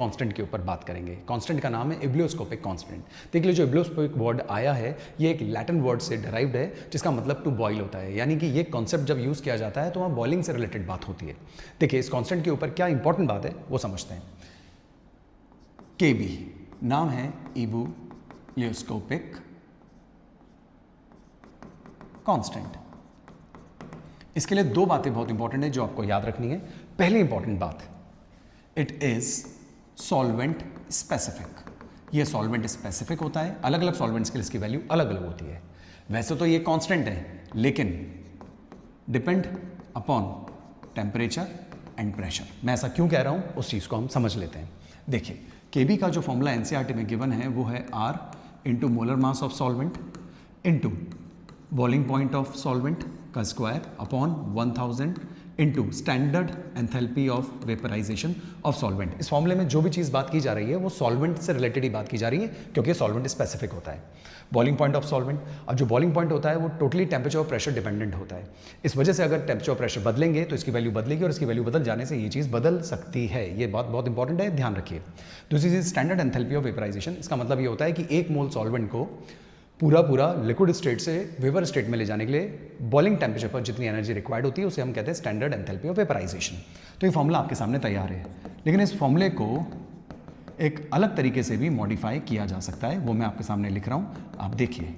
Constant के ऊपर बात करेंगे। कांस्टेंट का नाम है इब्लियोस्कोपिक कांस्टेंट। देख लीजिए, जो इब्लियोस्कोपिक वर्ड आया है ये एक लैटिन वर्ड से डिराइव्ड है जिसका मतलब टू बॉयल होता है, यानी कि ये कॉन्सेप्ट जब यूज़ किया जाता है तो वहाँ बॉइलिंग से रिलेटेड बात होती है। देखिए, इस कांस्टेंट के ऊपर क्या इंपॉर्टेंट बात है वो समझते हैं। KB नाम है इब्लियोस्कोपिक कांस्टेंट। इसके लिए दो बातें बहुत इंपॉर्टेंट है जो आपको याद रखनी है। पहली इंपॉर्टेंट बात, इट इज सॉल्वेंट स्पेसिफिक। ये सॉल्वेंट स्पेसिफिक होता है। अलग अलग सॉल्वेंट्स के लिए इसकी वैल्यू अलग अलग होती है। वैसे तो ये कांस्टेंट है, लेकिन depend upon temperature and pressure. मैं ऐसा क्यों कह रहा हूं, उस चीज़ को हम समझ लेते हैं। देखिए, KB का जो फॉर्मूला NCERT में गिवन है वो है R into molar mass of solvent into boiling point of solvent का square upon 1000 into standard enthalpy of vaporization of solvent. इस फॉर्मूले में जो भी चीज़ बात की जा रही है वो सॉल्वेंट से रिलेटेड ही बात की जा रही है, क्योंकि सॉल्वेंट स्पेसिफिक होता है। बॉइलिंग पॉइंट ऑफ सॉल्वेंट, अब जो बॉइलिंग पॉइंट होता है वो टोटली टेम्परेचर और प्रेशर डिपेंडेंट होता है। इस वजह से अगर टेम्परेचर और प्रेशर बदलेंगे तो इसकी वैल्यू बदलेगी, और इसकी वैल्यू बदल जाने से ये चीज़ बदल सकती है। ये बात बहुत इंपॉर्टेंट है, ध्यान रखिए। दूसरी चीज़ स्टैंडर्ड एंथैल्पी ऑफ वेपराइजेशन। इसका मतलब ये होता है कि एक मोल सॉल्वेंट को पूरा लिक्विड स्टेट से वेपर स्टेट में ले जाने के लिए बॉइलिंग टेम्परेचर पर जितनी एनर्जी रिक्वायर्ड होती है उसे हम कहते हैं स्टैंडर्ड एंथैल्पी ऑफ वेपराइजेशन। तो ये फॉर्मूला आपके सामने तैयार है, लेकिन इस फॉर्मूले को एक अलग तरीके से भी मॉडिफाई किया जा सकता है, वो मैं आपके सामने लिख रहा हूँ, आप देखिए।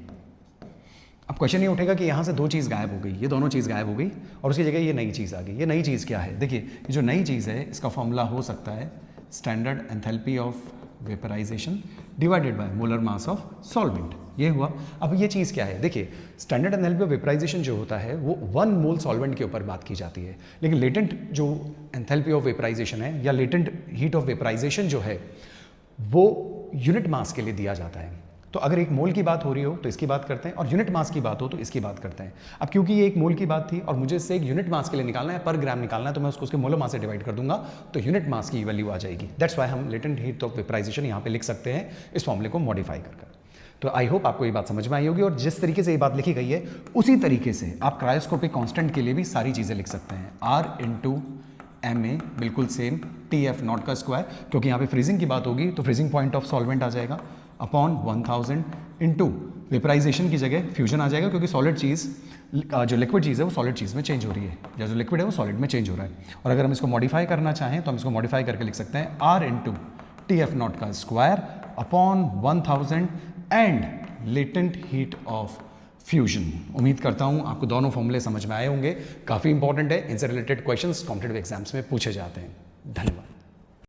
अब क्वेश्चन ये उठेगा कि यहाँ से दो चीज़ गायब हो गई, ये दोनों चीज़ गायब हो गई और उसकी जगह ये नई चीज़ आ गई। ये नई चीज़ क्या है? देखिए, ये जो नई चीज़ है इसका फॉर्मूला हो सकता है standard enthalpy of vaporisation divided by molar mass of solvent. ये हुआ। अब ये चीज़ क्या है? देखिए, स्टैंडर्ड एंथैल्पी ऑफ वेपराइजेशन जो होता है वो 1 मोल सॉल्वेंट के ऊपर बात की जाती है, लेकिन लेटेंट जो एंथैल्पी ऑफ वेपराइजेशन है या लेटेंट हीट ऑफ वेपराइजेशन जो है वो यूनिट मास के लिए दिया जाता है। तो अगर एक मोल की बात हो रही हो तो इसकी बात करते हैं, और यूनिट मास की बात हो तो इसकी बात करते हैं। अब क्योंकि ये एक मोल की बात थी और मुझे इससे एक यूनिट मास के लिए निकालना है, पर ग्राम निकालना है, तो मैं उसको उसके मोलर मास से डिवाइड कर दूंगा तो यूनिट मास की वैल्यू आ जाएगी। दैट्स वाई हम लेटेंट हीट ऑफ वेपराइजेशन यहाँ पे लिख सकते हैं इस फॉर्मूले को मॉडिफाई कर। तो आई होप आपको ये बात समझ में आई होगी, और जिस तरीके से ये बात लिखी गई है उसी तरीके से आप क्रायोस्कोपिक कांस्टेंट के लिए भी सारी चीज़ें लिख सकते हैं। R इंटू MA बिल्कुल सेम, TF नॉट का स्क्वायर, क्योंकि यहाँ पे फ्रीजिंग की बात होगी तो फ्रीजिंग पॉइंट ऑफ सॉल्वेंट आ जाएगा अपॉन 1000 इंटू वेपराइजेशन की जगह फ्यूजन आ जाएगा, क्योंकि सॉलिड चीज़ जो लिक्विड चीज़ है वो सॉलिड चीज़ में चेंज हो रही है, या जो लिक्विड है वो सॉलिड में चेंज हो रहा है। और अगर हम इसको मॉडिफाई करना चाहें तो हम इसको मॉडिफाई करके लिख सकते हैं R इंटू TF नॉट का square upon 1000 and latent heat of fusion. उम्मीद करता हूं आपको दोनों फॉर्मूले समझ में आए होंगे। काफ़ी इंपॉर्टेंट है, इनसे रिलेटेड क्वेश्चंस कॉम्पिटिटिव एग्जाम्स में पूछे जाते हैं। धन्यवाद।